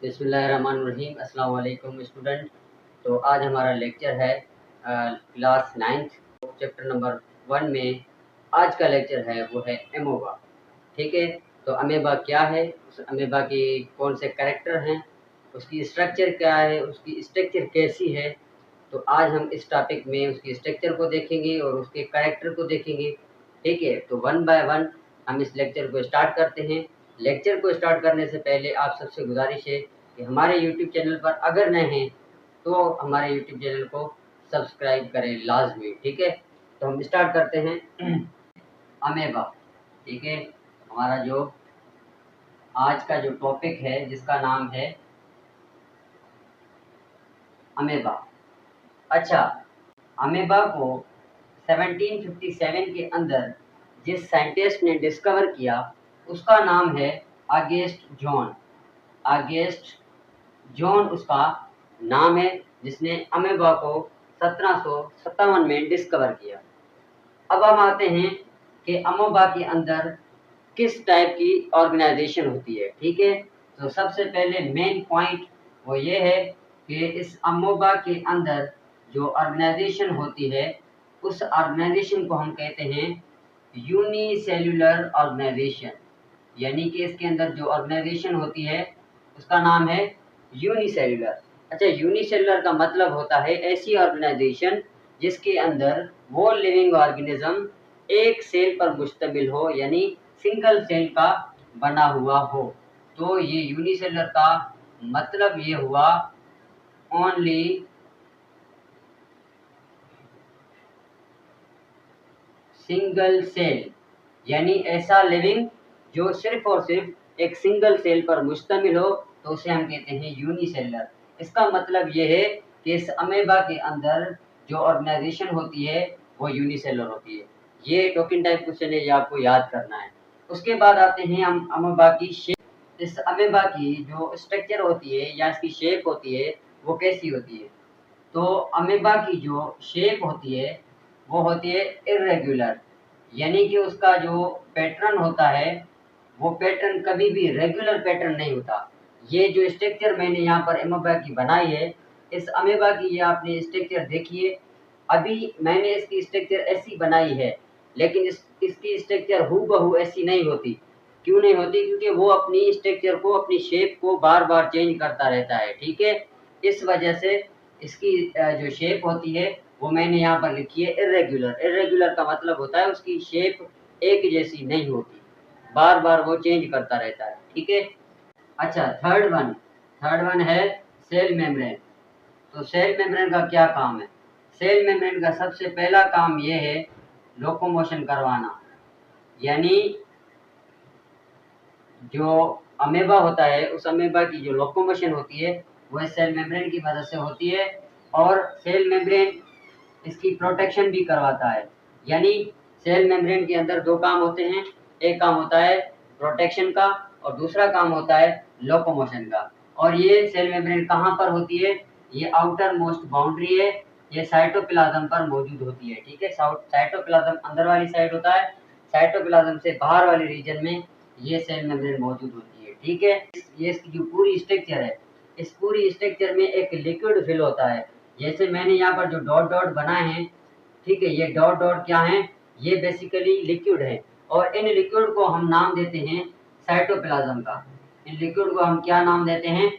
बिस्मिल्लाहिर्रहमानिर्रहीम। अस्सलाम वालेकुम स्टूडेंट। तो आज हमारा लेक्चर है क्लास 9th चैप्टर नंबर 1 में। आज का लेक्चर है वो है अमेबा। ठीक है, तो अमेबा क्या है, उस अमेबा की कौन से कैरेक्टर हैं, उसकी स्ट्रक्चर क्या है, उसकी स्ट्रक्चर कैसी है। तो आज हम इस टॉपिक में उसकी स्ट्रक्चर को देखेंगे और उसके कैरेक्टर को देखेंगे। ठीक है, तो वन बाय वन हम इस लेक्चर को स्टार्ट करते हैं। लेक्चर को स्टार्ट करने से पहले आप सबसे गुजारिश है कि हमारे यूट्यूब चैनल पर अगर नए हैं तो हमारे यूट्यूब चैनल को सब्सक्राइब करें लाजमी। ठीक है, तो हम स्टार्ट करते हैं। अमेबा। ठीक है, हमारा जो आज का जो टॉपिक है जिसका नाम है अमेबा। अच्छा, अमेबा को 1757 के अंदर जिस साइंटिस्ट ने डिस्कवर किया उसका नाम है ऑगस्ट जॉन। ऑगस्ट जॉन उसका नाम है, जिसने अमेबा को 1757 में डिस्कवर किया। अब हम आते हैं कि अमेबा के अंदर किस टाइप की ऑर्गेनाइजेशन होती है। ठीक है, तो सबसे पहले मेन पॉइंट वो ये है कि इस अमेबा के अंदर जो ऑर्गेनाइजेशन होती है उस ऑर्गेनाइजेशन को हम कहते हैं यूनिसेल्युलर ऑर्गेनाइजेशन। यानी कि इसके अंदर जो ऑर्गेनाइजेशन होती है उसका नाम है यूनिसेल्युलर। अच्छा, यूनिसेल्युलर का मतलब होता है ऐसी ऑर्गेनाइजेशन जिसके अंदर वो लिविंग ऑर्गेनिज्म एक सेल पर मुश्तमिल हो, यानी सिंगल सेल का बना हुआ हो। तो ये यूनिसेल्युलर का मतलब ये हुआ ओनली सिंगल सेल, यानी ऐसा लिविंग जो सिर्फ और सिर्फ एक सिंगल सेल पर मुश्तमिल हो, तो उसे हम कहते हैं यूनिसेल्युलर। इसका मतलब ये है कि इस अमेबा के अंदर जो ऑर्गेनाइजेशन होती है वो यूनिसेल्युलर होती है। ये टोकन टाइप क्वेश्चन है, ये आपको याद करना है। उसके बाद आते हैं हम अमेबा की शेप। इस अमेबा की जो स्ट्रक्चर होती है या इसकी शेप होती है वो कैसी होती है। तो अमेबा की जो शेप होती है वो होती है इर्रेगुलर, यानी कि उसका जो पैटर्न होता है वो पैटर्न कभी भी रेगुलर पैटर्न नहीं होता। ये जो स्ट्रक्चर मैंने यहाँ पर अमेबा की बनाई है, इस अमेबा की ये आपने स्ट्रक्चर देखिए। अभी मैंने इसकी स्ट्रक्चर ऐसी बनाई है, लेकिन इसकी स्ट्रक्चर हूबहू ऐसी नहीं होती। क्यों नहीं होती? क्योंकि वो अपनी स्ट्रक्चर को, अपनी शेप को बार बार चेंज करता रहता है। ठीक है, इस वजह से इसकी जो शेप होती है वो मैंने यहाँ पर लिखी है इर्रेगुलर। इर्रेगुलर का मतलब होता है उसकी शेप एक जैसी नहीं होती, बार बार वो चेंज करता रहता है। ठीक है, अच्छा, थर्ड वन है सेल मेम्ब्रेन। तो सेल मेम्ब्रेन का क्या काम है? सेल मेम्ब्रेन का सबसे पहला काम ये है लोकोमोशन करवाना। यानी जो अमेबा होता है उस अमेबा की जो लोकोमोशन होती है वह सेल मेम्ब्रेन की मदद से होती है। और सेल मेम्ब्रेन इसकी प्रोटेक्शन भी करवाता है। यानी सेल मेम्ब्रेन के अंदर दो काम होते हैं, एक काम होता है प्रोटेक्शन का और दूसरा काम होता है लोकोमोशन का। और ये सेल मेम्ब्रेन कहाँ पर होती है? ये आउटर मोस्ट बाउंड्री है, ये साइटोप्लाज्म पर मौजूद होती है। ठीक है, साइटोप्लाज्म अंदर वाली साइड होता है, साइटोप्लाज्म से बाहर वाले रीजन में ये सेल मेम्ब्रेन मौजूद होती है। ठीक है, ये इसकी जो पूरी स्ट्रक्चर है, इस पूरी स्ट्रक्चर में एक लिक्विड फिल होता है। जैसे मैंने यहाँ पर जो डॉट डॉट बनाए हैं, ठीक है, ये डॉट डॉट क्या है? ये बेसिकली लिक्विड है। और इन लिक्विड को हम नाम देते हैं साइटोप्लाज्म का। इन लिक्विड को हम क्या नाम देते हैं?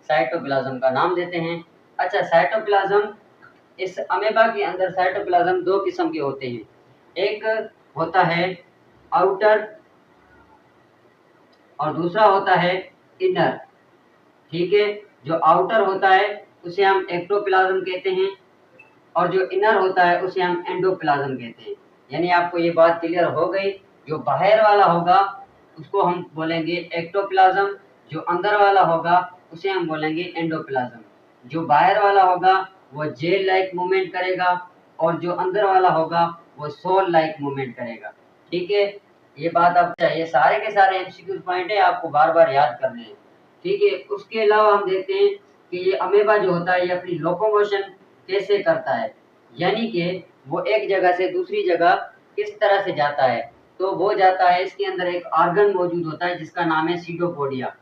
साइटोप्लाज्म का नाम देते हैं। अच्छा, साइटोप्लाज्म, इस अमेबा के अंदर साइटोप्लाज्म दो किस्म के होते हैं। एक होता है आउटर और दूसरा होता है इनर। ठीक है, जो आउटर होता है उसे हम एक्टोप्लाज्म कहते हैं और जो इनर होता है उसे हम एंडोप्लाज्म कहते हैं। यानी आपको ये बात क्लियर हो गई। जो बाहर वाला होगा उसको हम बोलेंगे एक्टोप्लाज्म, जो अंदर वाला होगा उसे हम बोलेंगे एंडोप्लाज्म। जो बाहर वाला होगा वो जेल लाइक मूवमेंट करेगा और जो अंदर वाला होगा वो सोल लाइक मूवमेंट करेगा। ठीक है, ये बात आप चाहिए, सारे के सारे एमसीक्यू पॉइंट है, आपको बार बार याद करने हैं। ठीक है, उसके अलावा हम देखते हैं कि ये अमेबा जो होता है ये अपनी लोकोमोशन कैसे करता है। यानी कि वो एक जगह से दूसरी जगह किस तरह से जाता है। तो वो जाता है, इसके अंदर एक ऑर्गन मौजूद होता है जिसका नाम है सीडोपोडिया।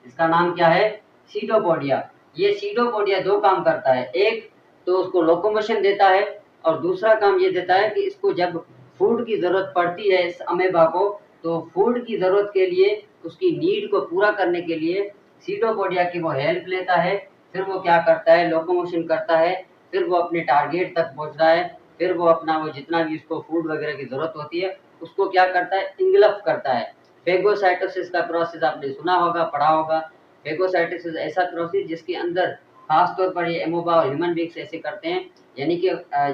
इसका नाम क्या है? सीटोपोडिया। ये सीटोपोडिया दो काम करता है, एक तो उसको लोकोमोशन देता है और दूसरा काम ये देता है कि इसको जब फूड की ज़रूरत पड़ती है इस अमेबा को, तो फूड की ज़रूरत के लिए उसकी नीड को पूरा करने के लिए सीटोपोडिया की वो हेल्प लेता है। फिर वो क्या करता है, लोकोमोशन करता है, फिर वो अपने टारगेट तक पहुँचता है, फिर वो अपना वो जितना भी उसको फूड वगैरह की ज़रूरत होती है उसको क्या करता है, इंगल्फ करता है। फेगोसाइटोसिस का प्रोसेस आपने सुना होगा, पढ़ा होगा। फेगोसाइटोसिस ऐसा प्रोसेस जिसके अंदर खास तौर पर ये एमोबा और ह्यूमन बींग्स ऐसे करते हैं, यानी कि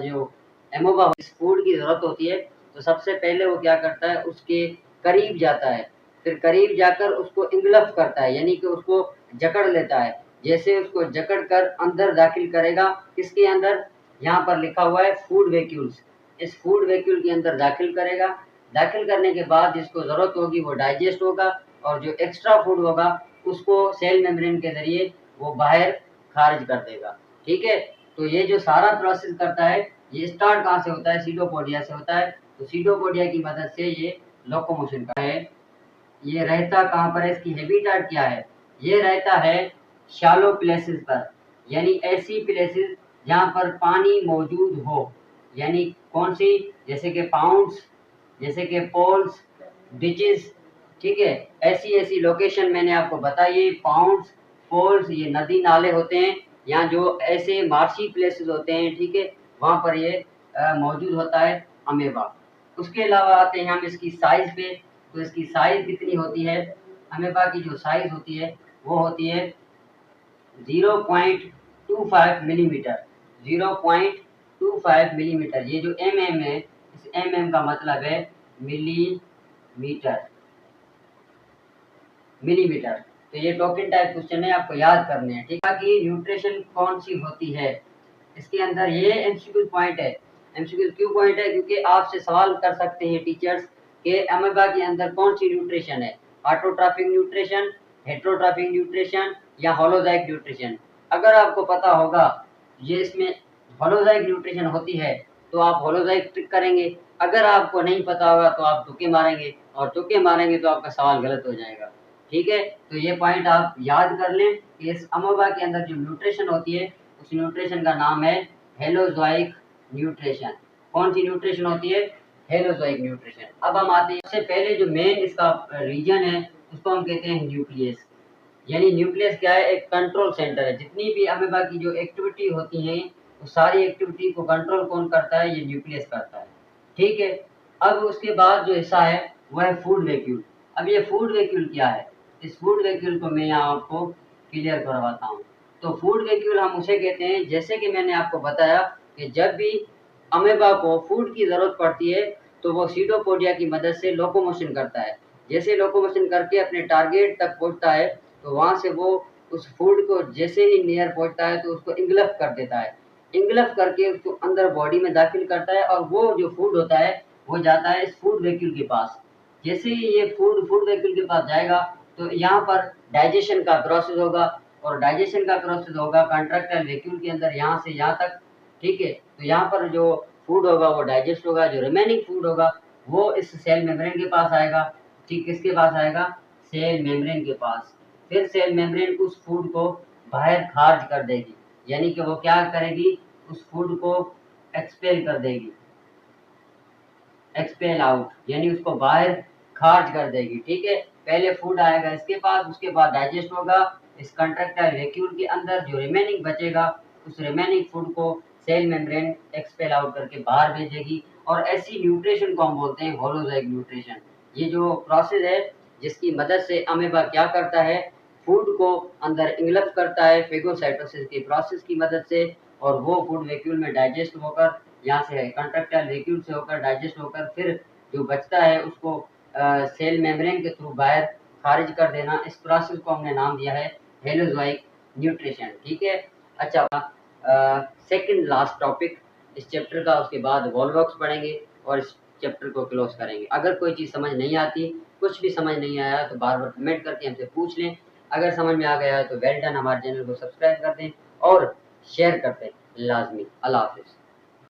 जो एमोबा इस फूड की ज़रूरत होती है तो सबसे पहले वो क्या करता है, उसके करीब जाता है, फिर करीब जाकर उसको इंगल्फ करता है, यानी कि उसको जकड़ लेता है। जैसे उसको जकड़ कर अंदर दाखिल करेगा, किसके अंदर, यहाँ पर लिखा हुआ है फूड वैक्यूल्स, इस फूड वैक्यूल के अंदर दाखिल करेगा। दाखिल करने के बाद जिसको ज़रूरत होगी वो डाइजेस्ट होगा और जो एक्स्ट्रा फूड होगा उसको सेल मेम्ब्रेन के ज़रिए वो बाहर खारिज कर देगा। ठीक है, तो ये जो सारा प्रोसेस करता है ये स्टार्ट कहाँ से होता है, सीटोपोडिया से होता है। तो सीटोपोडिया की मदद से ये लोकोमोशन का है। ये रहता कहाँ पर है, इसकी हैबिटेट क्या है, ये रहता है शैलो प्लेसेस पर, यानी ऐसी प्लेसेस जहाँ पर पानी मौजूद हो, यानी कौन सी, जैसे कि पाउंड्स, जैसे कि पोल्स, डिचेस। ठीक है, ऐसी ऐसी लोकेशन मैंने आपको बताई, पाउंड्स, पोल्स, ये नदी नाले होते हैं, यहाँ जो ऐसे मार्शी प्लेसेस होते हैं, ठीक है, वहाँ पर ये मौजूद होता है अमेबा। उसके अलावा आते हैं हम इसकी साइज पे, तो इसकी साइज कितनी होती है, अमेबा की जो साइज होती है वो होती है 0.25 मिलीमीटर, 0.25 मिलीमीटर। ये जो mm है, इस mm का मतलब है मिलीमीटर, मिलीमीटर। तो ये टोकन टाइप क्वेश्चन है, आपको याद करने हैं। ठीक है, कि न्यूट्रिशन कौन सी होती है, इसके अंदर ये एमसीक्यू पॉइंट है। एमसीक्यू क्यों पॉइंट है, क्योंकि आपसे सवाल कर सकते हैं टीचर्स कि अमेबा के अंदर कौन सी न्यूट्रिशन है, ऑटोट्रॉफिक न्यूट्रिशन, हेट्रोट्रॉफिक न्यूट्रिशन या होलोजाइक न्यूट्रिशन। अगर आपको पता होगा ये इसमें होलोजाइक न्यूट्रिशन होती है तो आप होलोजाइक टिक करेंगे, अगर आपको नहीं पता होगा तो आप तुक्के मारेंगे, और तुक्के मारेंगे तो आपका सवाल गलत हो जाएगा। ठीक है, तो ये पॉइंट आप याद कर लें कि इस अमेबा के अंदर जो न्यूट्रिशन होती है उस न्यूट्रिशन का नाम है हेलोजोइक न्यूट्रिशन। कौन सी न्यूट्रिशन होती है, हेलोजोइक न्यूट्रिशन। अब हम आते हैं, सबसे पहले जो मेन इसका रीजन है उसको हम कहते हैं न्यूक्लियस। यानी न्यूक्लियस क्या है, एक कंट्रोल सेंटर है। जितनी भी अमेबा की जो एक्टिविटी होती है वो सारी एक्टिविटी को कंट्रोल कौन करता है, ये न्यूक्लियस करता है। ठीक है, अब उसके बाद जो हिस्सा है वो है फूड वैक्यूल। अब ये फूड वैक्यूल क्या है, इस फूड वैक्यूल को मैं यहाँ आपको क्लियर करवाता हूँ। तो फूड वैक्यूल हम उसे कहते हैं, जैसे कि मैंने आपको बताया कि जब भी अमेबा को फूड की ज़रूरत पड़ती है तो वो सीटोपोडिया की मदद से लोकोमोशन करता है। जैसे लोकोमोशन करके अपने टारगेट तक पहुँचता है तो वहाँ से वो उस फूड को जैसे ही नियर पहुँचता है तो उसको इंगल्फ कर देता है। इंगल्फ करके उसको अंदर बॉडी में दाखिल करता है और वो जो फूड होता है वो जाता है इस फूड वैक्यूल के पास। जैसे ही ये फूड वैक्यूल के पास जाएगा तो यहाँ पर डाइजेशन का प्रोसेस होगा, और डाइजेशन का प्रोसेस होगा कंट्रैक्टाइल वैक्यूल के अंदर यहाँ से यहाँ तक। ठीक है, तो यहाँ पर जो फूड होगा वो डाइजेस्ट होगा, जो रिमेनिंग फूड होगा वो इस सेल मेम्ब्रेन के पास आएगा। ठीक, किसके पास आएगा, सेल मेम्ब्रेन के पास। फिर सेल मेम्ब्रेन उस फूड को बाहर खारिज कर देगी, यानी कि वो क्या करेगी, उस फूड को एक्सपेल कर देगी, एक्सपेल आउट, यानी उसको बाहर खारिज कर देगी। ठीक है, पहले फूड आएगा इसके पास, उसके बाद डाइजेस्ट होगा इस कंट्रैक्टाइल वैक्यूल के अंदर, जो रिमेनिंग बचेगा उस रिमेनिंग फूड को सेल मेम्ब्रेन एक्सपेल आउट करके बाहर भेजेगी। और ऐसी न्यूट्रिशन को हम बोलते हैं होलोजाइक न्यूट्रिशन। ये जो प्रोसेस है जिसकी मदद से अमेबा क्या करता है, फूड को अंदर इंगल्फ करता है फेगोसाइटोसिस की प्रोसेस की मदद से, और वो फूड वैक्यूल में डाइजेस्ट होकर, यहाँ से कंट्रैक्टाइल वैक्यूल से होकर डाइजेस्ट होकर फिर जो बचता है उसको सेल मेम्ब्रेन के थ्रू बाहर खारिज कर देना। इस प्रोसेस को हमने नाम दिया है हेलोजोइक न्यूट्रिशन। ठीक है, अच्छा, सेकंड लास्ट टॉपिक इस चैप्टर का, उसके बाद वॉल्वॉक्स पढ़ेंगे और इस चैप्टर को क्लोज करेंगे। अगर कोई चीज़ समझ नहीं आती, कुछ भी समझ नहीं आया तो बार बार कमेंट करके हमसे पूछ लें। अगर समझ में आ गया है तो वेल डन, हमारे चैनल को सब्सक्राइब कर दें और शेयर कर दें लाजमी। अल्लाह हाफिज़।